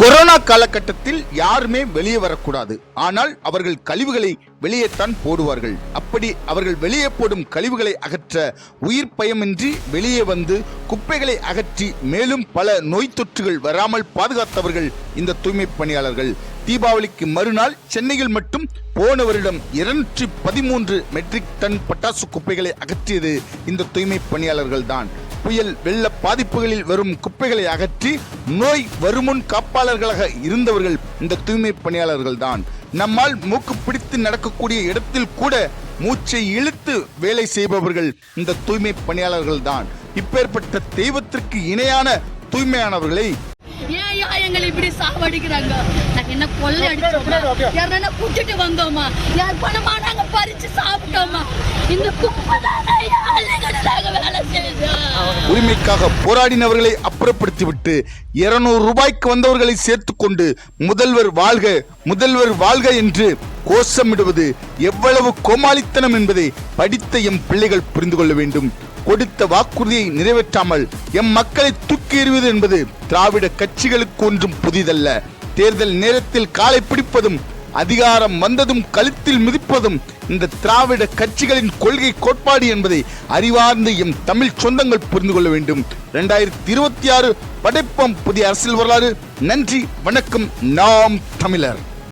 Corona காலகட்டத்தில் யாருமே வெளியே வரக்கூடாது. ஆனால் அவர்கள் கழிவுகளை வெளியேத்தான் போடுவார்கள். அப்படி அவர்கள் வெளியே போடும் கழிவுகளை அகற்ற உயிர் பயமின்றி வெளியே வந்து குப்பைகளை அகற்றி மேலும் பல நோய் தொற்றுகள் வராமல் பாதுகாத்தவர்கள் இந்த தூய்மை பணியாளர்கள். தீபாவளிக்கு மறுநாள் சென்னையில் மட்டும் போன வருடம் 213 மெட்ரிக் டன் பட்டாசு குப்பைகளை அகற்றியது இந்த தூய்மை பணியாளர்கள் தான். புயல் வெள்ள பாதிப்புகளில் வரும் குப்பைகளை அகற்றி நோய் வருமுன் காப்பாளர்களாக இருந்தவர்கள் இந்த தூய்மை பணியாளர்கள் தான். நம்மால் மூக்கு பிடித்து நடக்கக்கூடிய இடத்தில் கூட மூச்சை இழுத்து வேலை செய்பவர்கள் இந்த தூய்மை பணியாளர்கள் தான். இப்பேற்பட்ட தெய்வத்திற்கு இணையான தூய்மையானவர்களை எங்களை இப்படி சாவடிக்கிறாங்க. நாங்க என்ன கொள்ளை அடிச்சோமா, யாரா கூட்டிட்டு வந்தோமா, யார் பணமா நாங்க பறிச்சு சாப்பிட்டோமா? இந்த வேலை செய்தோம். உரிமைக்காக போராடினவர்களை அப்புறப்படுத்திவிட்டு 200 ரூபாய்க்கு வந்தவர்களை சேர்த்து கொண்டு முதல்வர் வாழ்க முதல்வர் வாழ்க என்று கோஷமிடுவது எவ்வளவு கோமாளித்தனம் என்பதை படித்த எம் பிள்ளைகள் புரிந்து கொள்ள வேண்டும். கொடுத்த வாக்குறுதியை நிறைவேற்றாமல் எம் மக்களை தூக்கி எறிவது என்பது திராவிட கட்சிகளுக்கு ஒன்றும் புதிதல்ல. தேர்தல் நேரத்தில் காலை பிடிப்பதும் அதிகாரம் வந்ததும் கழுத்தில் மிதிப்பதும் இந்த திராவிட கட்சிகளின் கொள்கை கோட்பாடு என்பதை அறிவார்ந்து எம் தமிழ் சொந்தங்கள் புரிந்து கொள்ள வேண்டும். 2026 படைப்போம் புதிய அரசியல் வரலாறு. நன்றி, வணக்கம். நாம் தமிழர்.